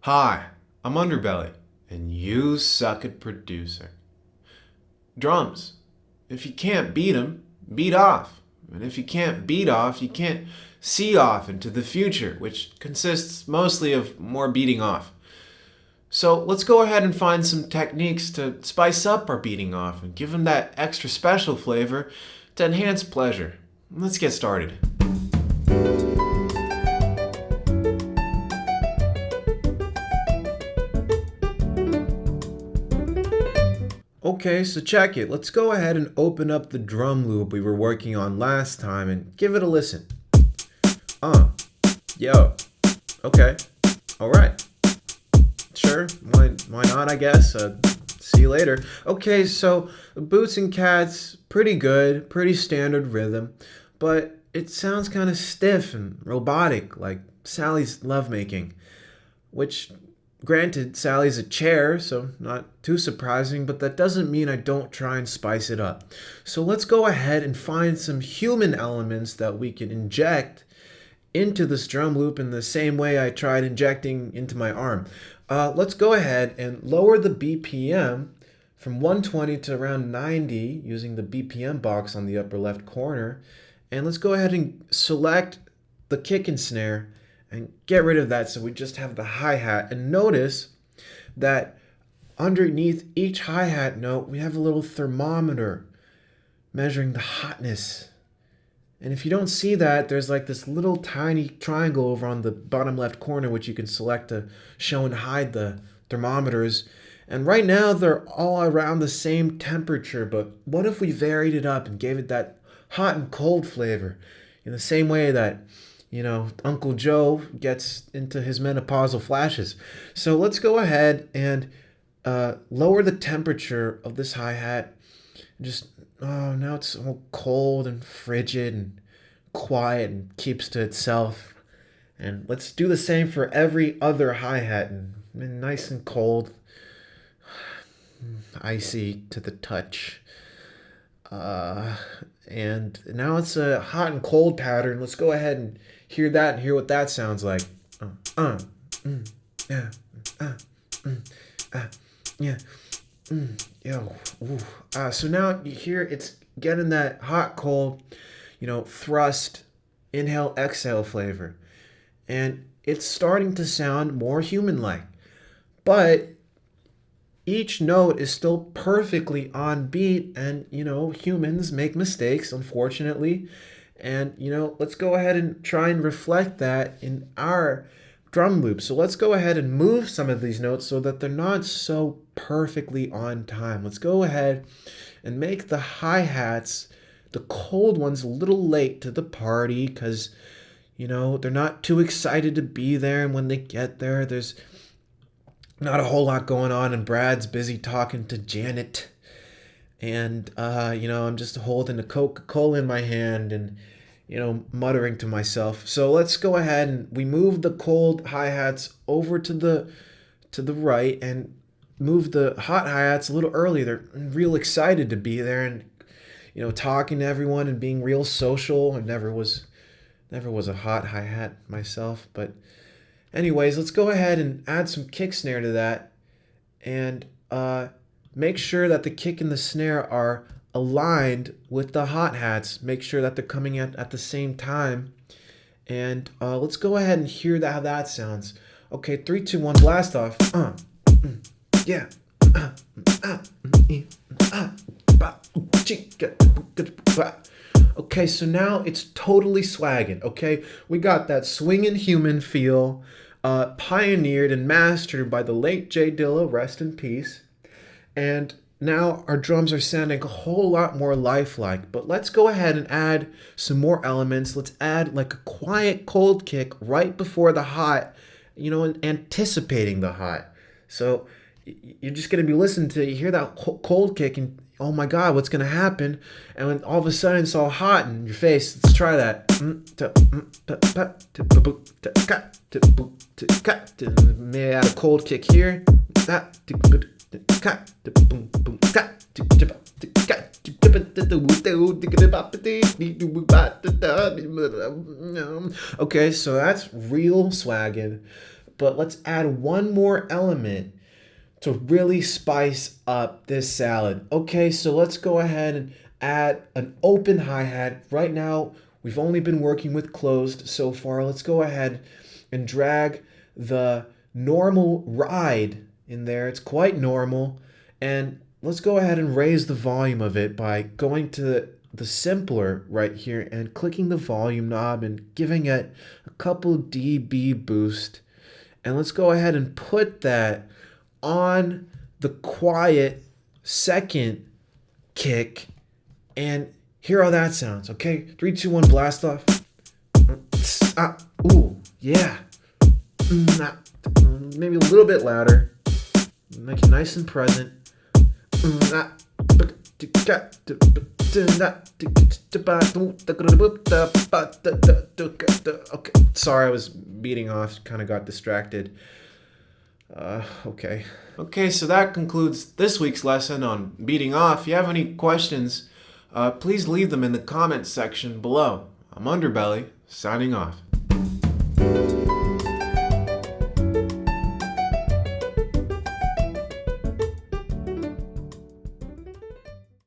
Hi, I'm Underbelly, and you suck at producing. Drums. If you can't beat 'em, beat off. And if you can't beat off, you can't see off into the future, which consists mostly of more beating off. So let's go ahead and find some techniques to spice up our beating off and give them that extra special flavor to enhance pleasure. Let's get started. Okay, so check it. Let's go ahead and open up the drum loop we were working on last time and give it a listen. Uh, yo, okay, all right, sure, why not, I guess. See you later. Okay, so Boots and Cats, pretty good, pretty standard rhythm, but it sounds kind of stiff and robotic, like Sally's lovemaking, which granted, Sally's a chair, so not too surprising, but that doesn't mean I don't try and spice it up. So let's go ahead and find some human elements that we can inject into this drum loop in the same way I tried injecting into my arm. Let's go ahead and lower the BPM from 120 to around 90 using the BPM box on the upper left corner. And let's go ahead and select the kick and snare and get rid of that so we just have the hi-hat. And notice that underneath each hi-hat note, we have a little thermometer measuring the hotness. And if you don't see that, there's like this little tiny triangle over on the bottom left corner, which you can select to show and hide the thermometers. And right now, they're all around the same temperature, but what if we varied it up and gave it that hot and cold flavor in the same way that Uncle Joe gets into his menopausal flashes. So let's go ahead and lower the temperature of this hi-hat. Now it's all cold and frigid and quiet and keeps to itself. And let's do the same for every other hi-hat. And nice and cold, icy to the touch. And now it's a hot and cold pattern. Let's go ahead and hear that and hear what that sounds like. Yeah, yeah, yo, ooh. So now you hear it's getting that hot, cold, thrust, inhale, exhale flavor. And it's starting to sound more human-like. But each note is still perfectly on beat, and humans make mistakes, unfortunately. And let's go ahead and try and reflect that in our drum loop. So let's go ahead and move some of these notes so that they're not so perfectly on time. Let's go ahead and make the hi-hats, the cold ones, a little late to the party because they're not too excited to be there, and when they get there, there's not a whole lot going on, and Brad's busy talking to Janet. And, I'm just holding a Coca-Cola in my hand and, muttering to myself. So let's go ahead and we move the cold hi-hats over to the right and move the hot hi-hats a little early. They're real excited to be there and, talking to everyone and being real social. I never was a hot hi-hat myself, but anyways, let's go ahead and add some kick snare to that and make sure that the kick and the snare are aligned with the hot hats. Make sure that they're coming at the same time. And let's go ahead and hear how that sounds. Okay, 3, 2, 1, blast off. Yeah. Okay, so now it's totally swagging, okay? We got that swinging human feel, pioneered and mastered by the late Jay Dilla, rest in peace. And now our drums are sounding a whole lot more lifelike. But let's go ahead and add some more elements. Let's add like a quiet cold kick right before the hot, anticipating the hot. So you're just going to be listening to, you hear that cold kick and, oh my God, what's going to happen? And when all of a sudden it's all hot in your face, let's try that. May I add a cold kick here? Okay, so that's real swaggin'. but let's add one more element to really spice up this salad. Okay, so let's go ahead and add an open hi-hat. Right now, we've only been working with closed so far. Let's go ahead and drag the normal ride in there. It's quite normal. And let's go ahead and raise the volume of it by going to the simpler right here and clicking the volume knob and giving it a couple dB boost. And let's go ahead and put that on the quiet second kick and hear how that sounds. Okay, 3, 2, 1, blast off. Ooh, yeah. Maybe a little bit louder. Make it nice and present. Okay, sorry, I was beating off, kind of got distracted. Okay. Okay, so that concludes this week's lesson on beating off. If you have any questions, please leave them in the comments section below. I'm Underbelly, signing off.